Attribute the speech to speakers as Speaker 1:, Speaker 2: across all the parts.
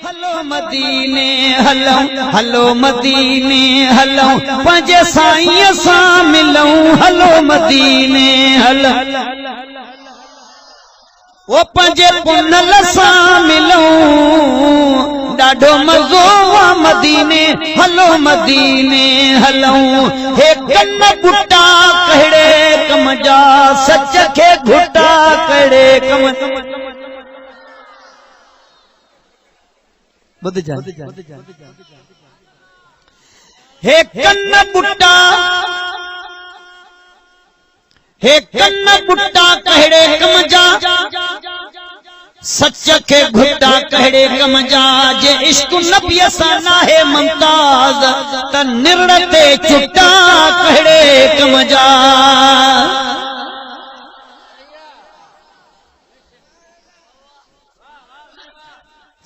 Speaker 1: हलो मदीने हलऊं, हलो मदीने हलऊं, पंजे साईं सां मिलऊं, हलो मदीने हलऊं, वो पंजे पुनल सां मिलऊं, ॾाढो मज़ो आ मदीने, हलो मदीने हलऊं, हे कन बुटा कहिड़े कम जा, सच खे घुटा कहिड़े कम, बुध जा हे कन बुटा, हे कन बुटा कहिड़े कम जा, सच के घुटा कहिड़े कम जा, जे इश्क नबी सां नाहे मुमताज त निरड़ ते चुटा कहिड़े कम जा।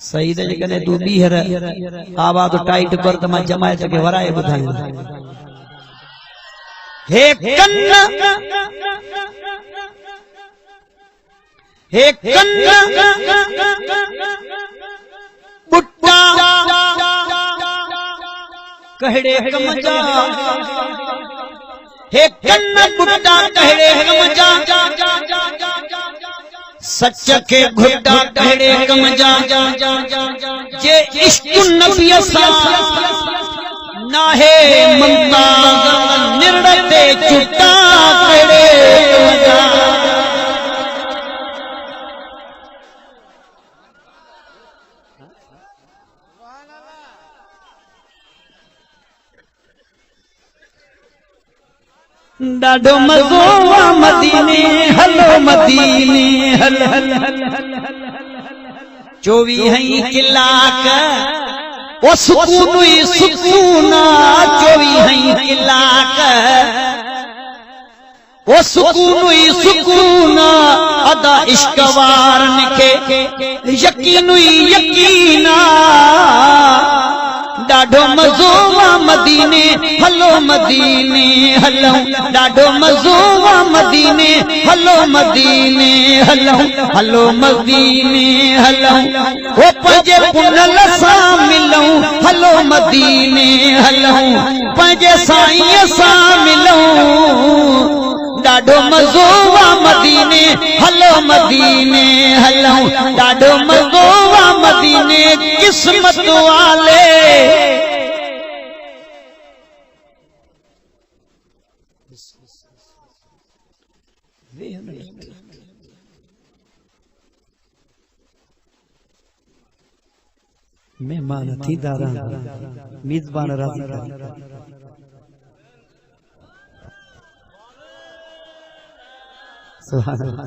Speaker 1: सही दे कने तू बीहर आवाज टाइट कर त मां जमायत के वराए ॿुधायां। हे कन, हे कन बुट्टा कहिड़े कम जा, हे कन बुट्टा कहिड़े कम जा, सच के घुटा कहिड़े कम जा, जे इश्क नबी सां नाहे मुमताज निरड़ ते चुटा कहिड़े कम जा। ॾाढो मज़ो आ मदीने, हलो मदीने हल हल हल, 24 कलाक ओ सुकून ई सुकून, 24 कलाक ओ सुकून ई सुकून, अदा इश्क वारन खे यकीन ई यकीन, ॾाढो मज़ो आ मदीने, हलो मदीने हलऊं, ॾाढो मज़ो आ मदीने, हलो मदीने हलऊं, हलो मदीने हलऊं, ओ पंजे पुनल सां मिलऊं, हलो मदीने हलऊं, पंजे साईं सां मिलऊं, ॾाढो मज़ो आ मदीने, हलो मदीने हलऊं, ॾाढो मज़ो आ मदीने, किस्मत वाले मेहमान थी दारा मेजबान राजी कर। सुभान अल्लाह।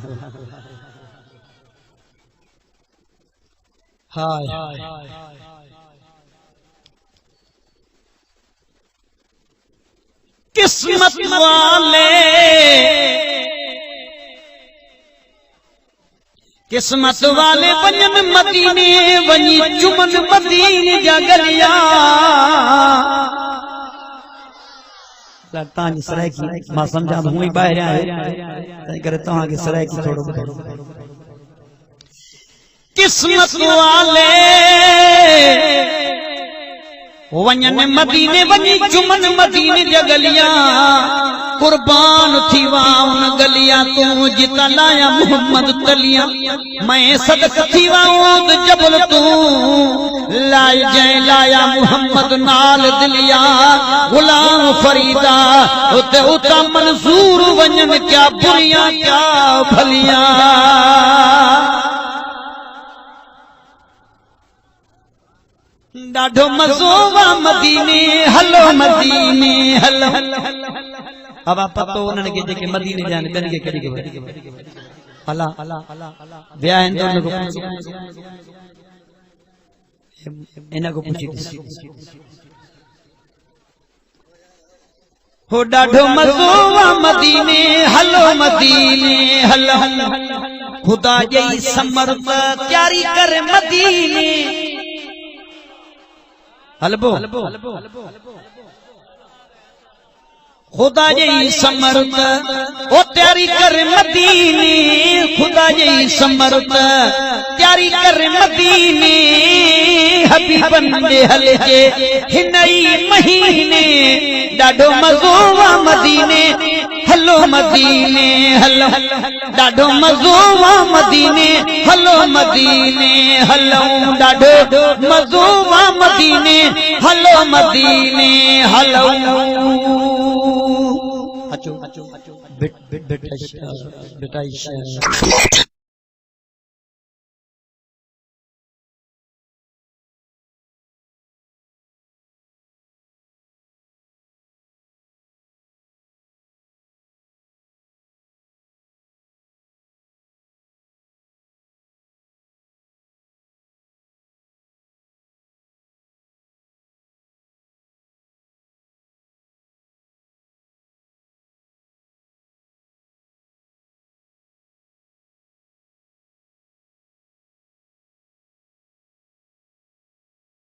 Speaker 1: हाय किस्मत वाले, किस्मत वाले वञन मदीने, वञी चुमन मदीने जा गलिया। तव्हांजी सराइकी मां सम्झां थो, हूअं ई ॿाहिरि आहियो तंहिं करे तव्हांखे सराइकी थोरो किस्मत वाले वञन मदीने, वञी चुमन मदीने जा गलिया, कुर्बान थी वा उन गलिया तूं जिता लाया मोहम्मद तलिया, मैं सदक थी वा उद जबल तूं लाय जय लाया मोहम्मद नाल दिलिया, गुलाम फरीदा उते उता मंसूर वञन क्या बुरियां क्या भलिया। ॾाढो मज़ो आ मदीने, हलो मदीने हलो, अब पतो उन्हनि खे जेके मदीने जा आहिनि ॿियनि खे कॾहिं अला विया आहिनि त इन को पुछी हो ॾाढो मज़ो आ मदीने, हलो मदीने हलो, ख़ुदा जी समर्थ तैयारी करे मदीने हलबो, खुदा जी समर्थ ओ तैयारी कर मदीने, खुदा जी समर्थ तैयारी कर मदीने हबीबन दे हलजे हिनई महीने ॾाढो मज़ो वा मदीने हलो मदीने हलो ॾाढो मज़ो वा मदीने हलो मदीने हलो ॾाढो मज़ो वा मदीने हलो मदीने हलो अचो बेटा